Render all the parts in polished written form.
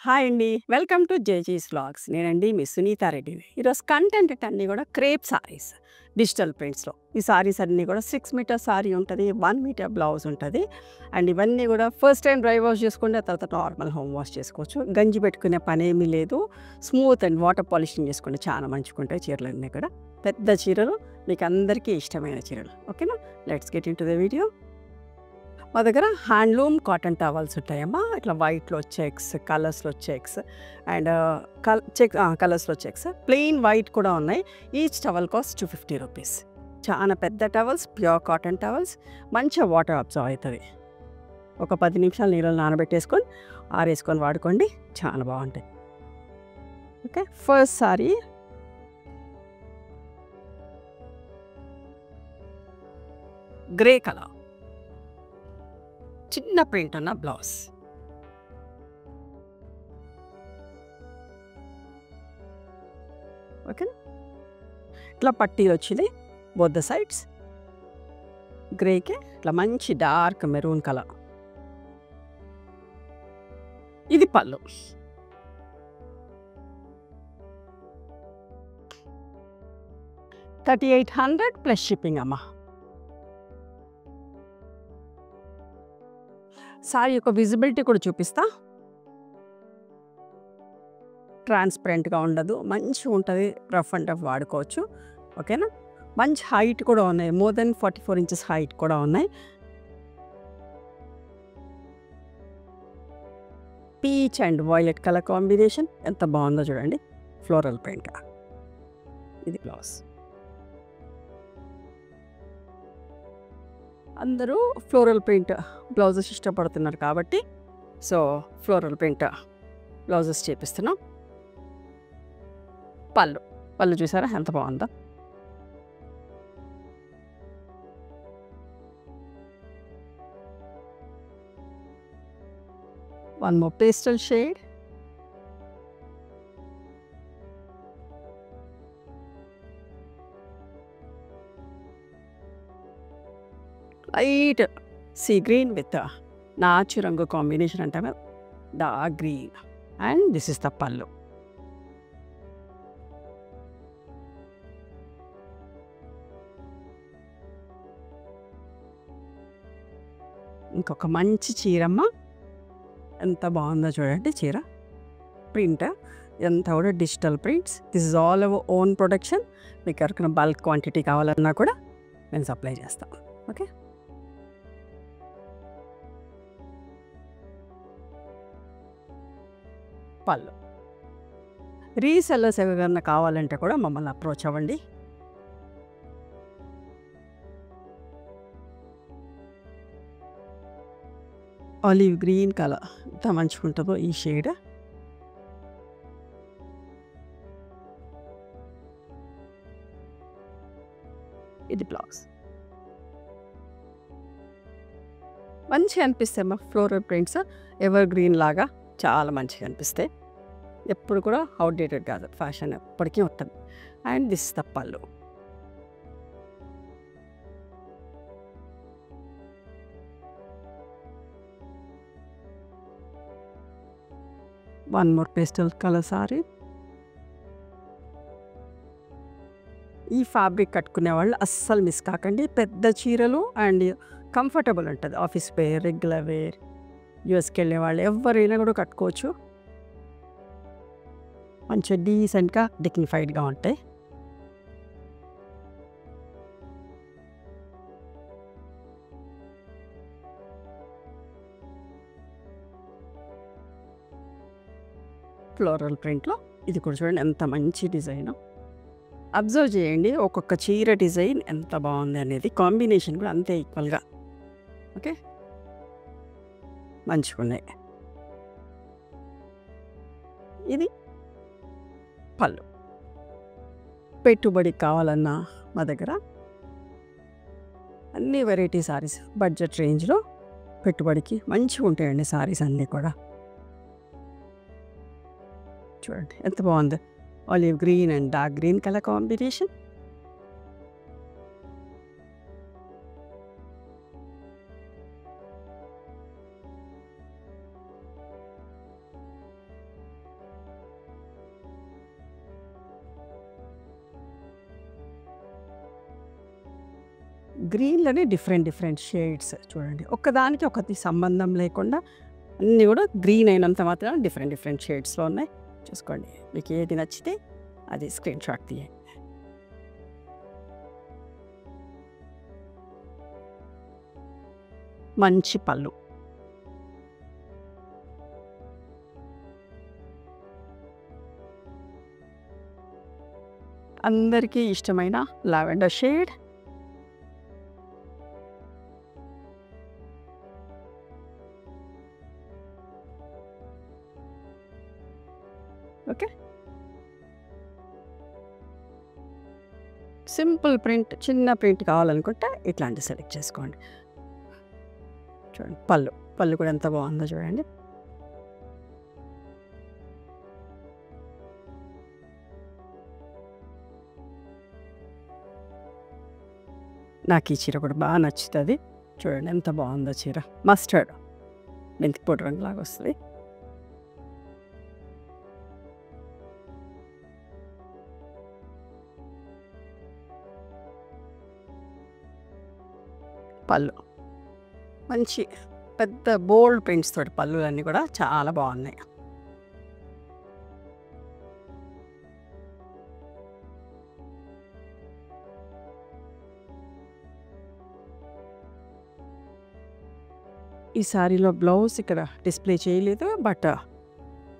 Hi అండి. Welcome to జేజీస్ vlogs. నేనండి మీ సునీతా రెడ్డిని. ఈరోజు కంటెంట్ అన్నీ కూడా క్రేప్ సారీస్ డిజిటల్ ప్రింట్స్‌లో. ఈ సారీస్ అన్నీ కూడా 6 మీటర్ సారీ ఉంటది. 1 మీటర్ బ్లౌజ్ ఉంటది. అండ్ ఇవన్నీ కూడా ఫస్ట్ టైం డ్రై వాష్ చేసుకుంటే తర్వాత నార్మల్ హోమ్ వాష్ చేసుకోవచ్చు. గంజి పెట్టుకునే పనేమీ లేదు. స్మూత్ అండ్ వాటర్ పాలిషింగ్ చేసుకుంటే చాలా మంచిగుంటాయి చీరలన్నీ కూడా. పెద్ద చీరలు మీకు అందరికీ ఇష్టమైన చీరలు. ఓకేనా? Let's get into the video. మా దగ్గర హ్యాండ్లూమ్ కాటన్ టవల్స్ ఉంటాయమ్మా. ఇట్లా వైట్‌లో చెక్స్, కలర్స్‌లో చెక్స్ అండ్ కలర్స్‌లో చెక్స్. ప్లెయిన్ వైట్ కూడా ఉన్నాయి. Each towel cost ₹250. చాలా పెద్ద టవల్స్, ప్యూర్ కాటన్ టవల్స్. మంచిగా వాటర్ అబ్జర్వ్ అవుతది. ఒక 10 నిమిషాలు నీళ్ళలో నానబెట్టేసుకొని ఆరేసుకొని వాడుకోండి. చాలా బాగుంటాయి. Okay. First sorry grey colour. చిన్న ప్రింట్ ఉన్న బ్లౌజ్. ఓకే. ఇట్లా పట్టీలు వచ్చింది బోత్ ద సైడ్స్. గ్రేకి ఇట్లా మంచి డార్క్ మెరూన్ కలర్. ఇది పళ్ళు. $3800 ప్లస్ షిప్పింగ్ అమ్మా. సారీ యొక్క విజిబిలిటీ కూడా చూపిస్తా. ట్రాన్స్పరెంట్గా ఉండదు, మంచిగా ఉంటుంది. రఫ్ అండ్ టఫ్ వాడుకోవచ్చు. ఓకేనా? మంచి హైట్ కూడా ఉన్నాయి. మోర్ దెన్ 44 ఇంచెస్ హైట్ కూడా ఉన్నాయి. Peach and violet colour combination ఎంత బాగుందో చూడండి. Floral print. ఇది బ్లౌజ్. అందరూ ఫ్లోరల్ ప్రింట్ బ్లౌజెస్ ఇష్టపడుతున్నారు కాబట్టి సో ఫ్లోరల్ ప్రింట్ బ్లౌజెస్ చేపిస్తున్నాం. పళ్ళు చూసారా ఎంత బాగుందో. One more pastel shade. Light sea green with నాచు రంగు కాంబినేషన్ అంటే dark green. And this is the పళ్ళు. ఇంకొక మంచి చీరమ్మ. ఎంత బాగుందో చూడండి చీర. ప్రింట్ ఎంత కూడా digital prints. This is all our own production. మీకు ఎవరికైనా బల్క్ క్వాంటిటీ కావాలన్నా కూడా నేను సప్లై చేస్తాను. ఓకే. పళ్ళు. రీసెల్లర్స్ ఎవరికైనా కావాలంటే కూడా మమ్మల్ని అప్రోచ్ అవ్వండి. ఆలివ్ గ్రీన్ కలర్ ఎంత మంచిగా ఉంటుందో ఈ షేడ్. ఇది బ్లౌజ్. మంచిగా అనిపిస్తాయి మా ఫ్లోరల్ ప్రింట్స్. ఎవర్ గ్రీన్ లాగా చాలా మంచిగా అనిపిస్తాయి. ఎప్పుడు కూడా అవుట్డేటెడ్ కాదు. ఫ్యాషన్ ఎప్పటికీ ఉంటుంది. అండ్ దిస్ ద పళ్ళు. One more pastel colour sorry. ఈ ఫ్యాబ్రిక్ కట్టుకునే వాళ్ళు అస్సలు మిస్ కాకండి. పెద్ద చీరలు అండ్ కంఫర్టబుల్ ఉంటుంది. ఆఫీస్ వేర్, రెగ్యులర్ వేర్, యూఎస్కి వెళ్ళే వాళ్ళు ఎవరైనా కూడా కట్టుకోవచ్చు. మంచిగా డీసెంట్గా డిగ్నిఫైడ్గా ఉంటాయి. ఫ్లోరల్ ప్రింట్లో ఇది కూడా చూడండి ఎంత మంచి డిజైన్. అబ్జర్వ్ చేయండి ఒక్కొక్క చీర డిజైన్ ఎంత బాగుంది అనేది. కాంబినేషన్ కూడా అంతే ఈక్వల్గా. ఓకే. మంచిగా ఉన్నాయి. ఇది పళ్ళు. పెట్టుబడికి కావాలన్నా మా దగ్గర అన్ని వెరైటీ సారీస్ బడ్జెట్ రేంజ్లో పెట్టుబడికి మంచిగా ఉంటాయండి సారీస్ అన్నీ కూడా. చూడండి ఎంత బాగుంది. Olive green and dark green colour combination. గ్రీన్‌లోనే డిఫరెంట్ షేడ్స్ చూడండి. ఒక్కదానికి ఒకటి సంబంధం లేకుండా అన్నీ కూడా గ్రీన్ అయినంత మాత్రాన డిఫరెంట్ షేడ్స్‌లో ఉన్నాయి. చూసుకోండి. మీకు ఏది నచ్చితే అది స్క్రీన్ షాట్ తీయండి. మంచి పళ్ళు. అందరికీ ఇష్టమైన lavender shade. Okay. Simple print, చిన్న ప్రింట్ కావాలనుకుంటే ఇట్లాంటి సెలెక్ట్ చేసుకోండి. చూడండి పళ్ళు కూడా ఎంత బాగుందో చూడండి. నాకు ఈ చీర కూడా బాగా నచ్చుతుంది. చూడండి ఎంత బాగుందో చీర. మస్టర్డ్ మెంతిపొడి రంగులాగా వస్తుంది. పళ్ళు మంచి పెద్ద బోల్డ్ ప్రింట్స్ తోటి పళ్ళులన్నీ కూడా చాలా బాగున్నాయి. ఈ శారీలో బ్లౌజ్ ఇక్కడ డిస్ప్లే చేయలేదు, బట్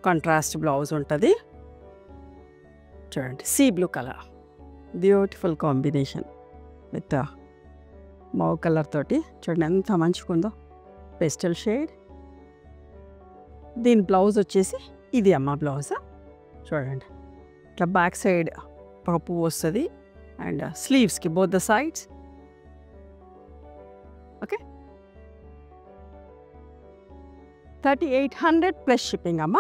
కాంట్రాస్ట్ బ్లౌజ్ ఉంటుంది. చూడండి sea blue colour, beautiful combination with Mau colour తోటి. చూడండి ఎంత మంచిగా ఉందో, పెస్టల్ షేడ్. దీని బ్లౌజ్ వచ్చేసి ఇది అమ్మ బ్లౌజ్. చూడండి ఇట్లా బ్యాక్ సైడ్ ఒక పువ్వు వస్తుంది అండ్ స్లీవ్స్కి both the sides. Okay. 3800 plus shipping అమ్మ.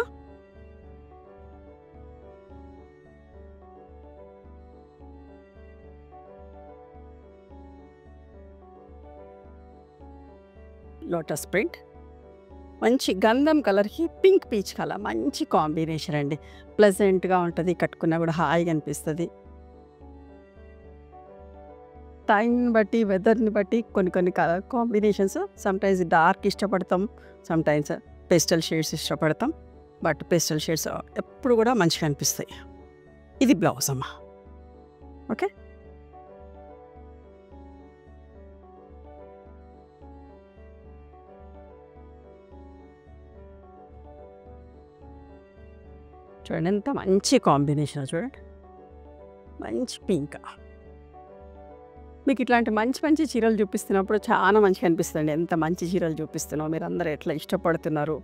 లోటస్ ప్రింట్, మంచి గంధం కలర్కి పింక్ పీచ్ కలర్, మంచి కాంబినేషన్ అండి. ప్లెజెంట్గా ఉంటుంది, కట్టుకున్నా కూడా హాయిగా అనిపిస్తుంది. టైంని బట్టి, వెదర్ని బట్టి కొన్ని కలర్ కాంబినేషన్స్, సమ్టైమ్స్ డార్క్ ఇష్టపడతాం, సమ్టైమ్స్ పేస్టల్ షేడ్స్ ఇష్టపడతాం. బట్ పేస్టల్ షేడ్స్ ఎప్పుడు కూడా మంచిగా అనిపిస్తాయి. ఇది బ్లౌజ్ అమ్మ. ఓకే. చూడండి ఎంత మంచి కాంబినేషన్. చూడండి మంచి పింక్. మీకు ఇట్లాంటి మంచి చీరలు చూపిస్తున్నప్పుడు చాలా మంచిగా అనిపిస్తుంది. ఎంత మంచి చీరలు చూపిస్తున్నావు, మీరందరూ ఎట్లా ఇష్టపడుతున్నారు.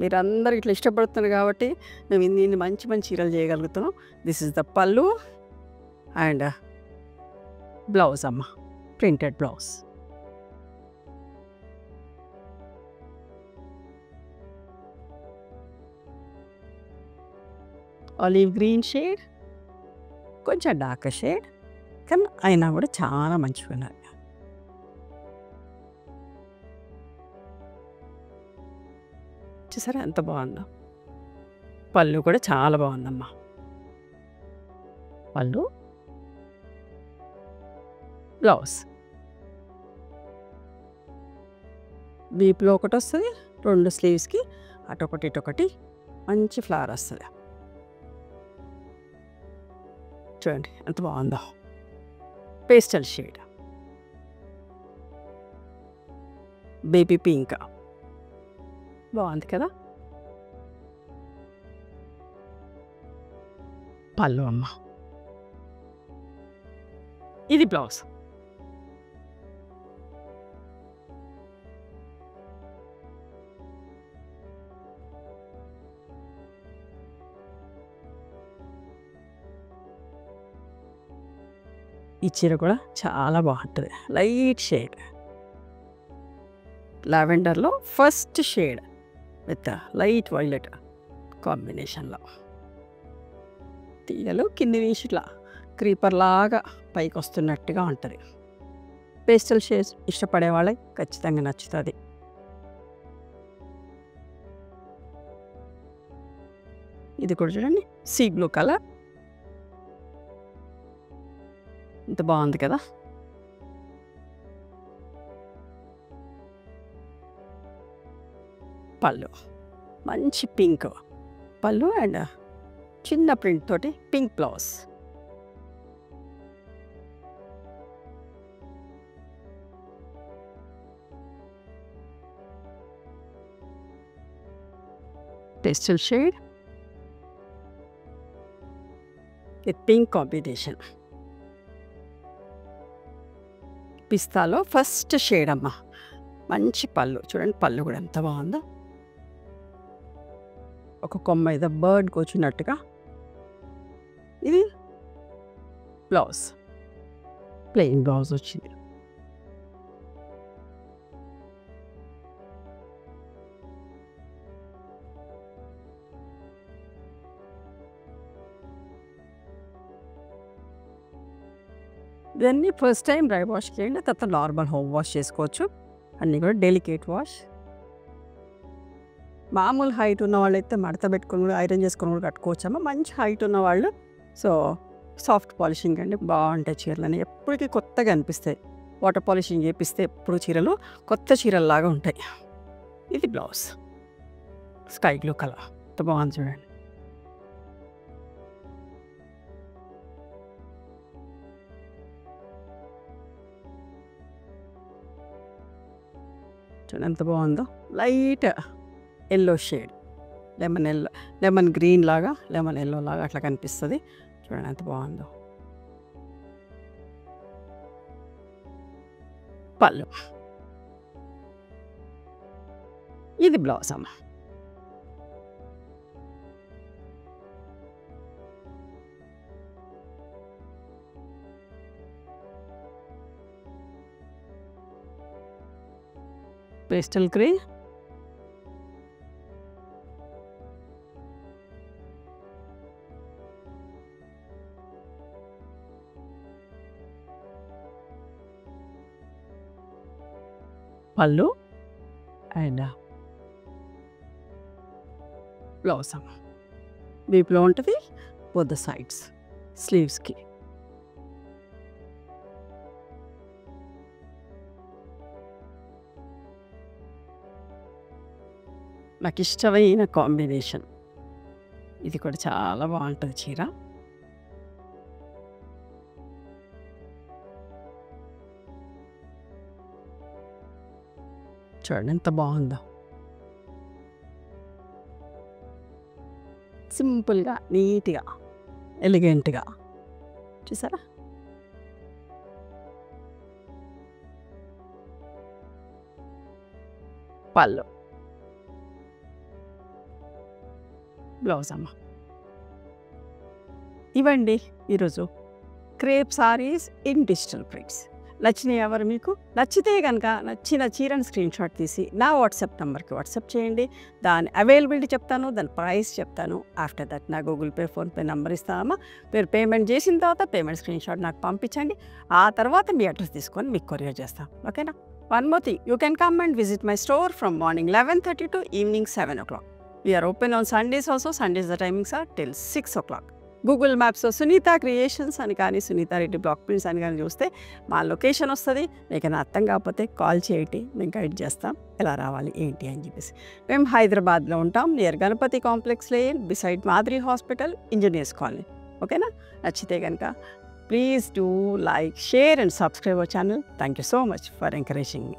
మీరందరూ ఇట్లా ఇష్టపడుతున్నారు కాబట్టి మేము ఇన్ని మంచి చీరలు చేయగలుగుతున్నాం. దిస్ ఇస్ ద పళ్ళు అండ్ బ్లౌజ్ అమ్మ, printed blouse. Olive green shade, కొంచెం డార్క్ షేడ్, కానీ అయినా కూడా చాలా మంచిగా ఉన్నాయి. చూసారా ఎంత బాగుందో. పళ్ళు కూడా చాలా బాగుందమ్మా. పళ్ళు, బ్లౌజ్. వీపులో ఒకటి వస్తుంది, 2 స్లీవ్స్కి అటొకటి ఇటొకటి మంచి ఫ్లవర్ వస్తుంది. చూడండి ఎంత బాగుందో. పేస్టల్ షేడ్, బేబీ పింక్, బాగుంది కదా. పళ్ళు అమ్మ. ఇది బ్లౌజ్. ఈ చీర కూడా చాలా బాగుంటుంది. లైట్ షేడ్, లావెండర్లో first shade with light violet కాంబినేషన్లో. తీగలు కింది నుంచి ఇట్లా క్రీపర్ లాగా పైకి వస్తున్నట్టుగా ఉంటుంది. పేస్టల్ షేడ్స్ ఇష్టపడే వాళ్ళకి ఖచ్చితంగా నచ్చుతుంది. ఇది కూడా చూడండి సీ బ్లూ కలర్, ఎంత బాగుంది కదా. పళ్ళు మంచి పింక్ పళ్ళు అండ్ చిన్న ప్రింట్ తోటి pink blouse. Pastel shade with pink combination. పిస్తాలో ఫస్ట్ షేడ్ అమ్మ. మంచి పళ్ళు చూడండి, పళ్ళు కూడా ఎంత బాగుందో. ఒక కొమ్మ మీద బర్డ్ కూర్చున్నట్టుగా. ఇది బ్లౌజ్, ప్లెయిన్ బ్లౌజ్ వచ్చింది. ఇవన్నీ ఫస్ట్ టైం డ్రై వాష్ చేయండి, తర్వాత నార్మల్ హోమ్ వాష్ చేసుకోవచ్చు. అన్నీ కూడా డెలికేట్ వాష్. మామూలు హైట్ ఉన్న వాళ్ళు అయితే మడత పెట్టుకొని కూడా ఐరన్ చేసుకొని కూడా కట్టుకోవచ్చమ్మా. మంచి హైట్ ఉన్నవాళ్ళు సో సాఫ్ట్ పాలిషింగ్ అండి, బాగుంటాయి చీరలని, ఎప్పటికీ కొత్తగా అనిపిస్తాయి. వాటర్ పాలిషింగ్ చేపిస్తే ఎప్పుడు చీరలు కొత్త చీరల్లాగా ఉంటాయి. ఇది బ్లౌజ్, స్కై బ్లూ కలర్, ఎంత బాగుంది చూడండి. చూడండి ఎంత బాగుందో. Light yellow shade, lemon green లాగా, లెమన్ ఎల్లో లాగా అట్లా కనిపిస్తుంది. చూడండి ఎంత బాగుందో. పళ్ళు, ఇది బ్లౌజ్ అమ్మ. పేస్టల్ గ్రే, పళ్ళు అండ్ బ్లౌజ్ అమ్మ. వీపులో ఉంటుంది, బోత్ ద సైడ్స్, స్లీవ్స్కి. నాకు ఇష్టమైన కాంబినేషన్. ఇది కూడా చాలా బాగుంటుంది చీర. చూడండి ఎంత బాగుందో. సింపుల్గా, నీట్గా, ఎలిగెంట్గా, చూసారా. పళ్ళు, బ్లౌజ్ అమ్మ. ఇవ్వండి ఈరోజు crepe saris in digital prints. నచ్చినాయి ఎవరు మీకు? నచ్చితే కనుక నచ్చిన చీరను స్క్రీన్ షాట్ తీసి నా వాట్సాప్ నెంబర్కి వాట్సాప్ చేయండి. దాని అవైలబిలిటీ చెప్తాను, దాని ప్రైస్ చెప్తాను. ఆఫ్టర్ దట్ నా గూగుల్ పే, ఫోన్పే నెంబర్ ఇస్తామమ్మా. మీరు పేమెంట్ చేసిన తర్వాత పేమెంట్ స్క్రీన్ షాట్ నాకు పంపించండి. ఆ తర్వాత మీ అడ్రస్ తీసుకొని మీకు కొరియర్ చేస్తాం. ఓకేనా? One more thing, you can come and visit my store from morning 11:30 to evening 7 o'clock. We are open on Sundays also. Sundays the timings are till 6 o'clock. Google మ్యాప్స్లో Sunitha Creations అని కానీ, Sunitha Reddy block prints అని కానీ చూస్తే మా location వస్తుంది. మీకు అర్థం కాకపోతే కాల్ చేయండి, మేము గైడ్ చేస్తాం ఎలా రావాలి ఏంటి అని చెప్పేసి. మేము హైదరాబాద్లో ఉంటాం, near Ganapati complex lane, beside Madiri hospital, engineers colony. ఓకేనా? నచ్చితే కనుక please do like, share and subscribe our channel. Thank you so much for encouraging me.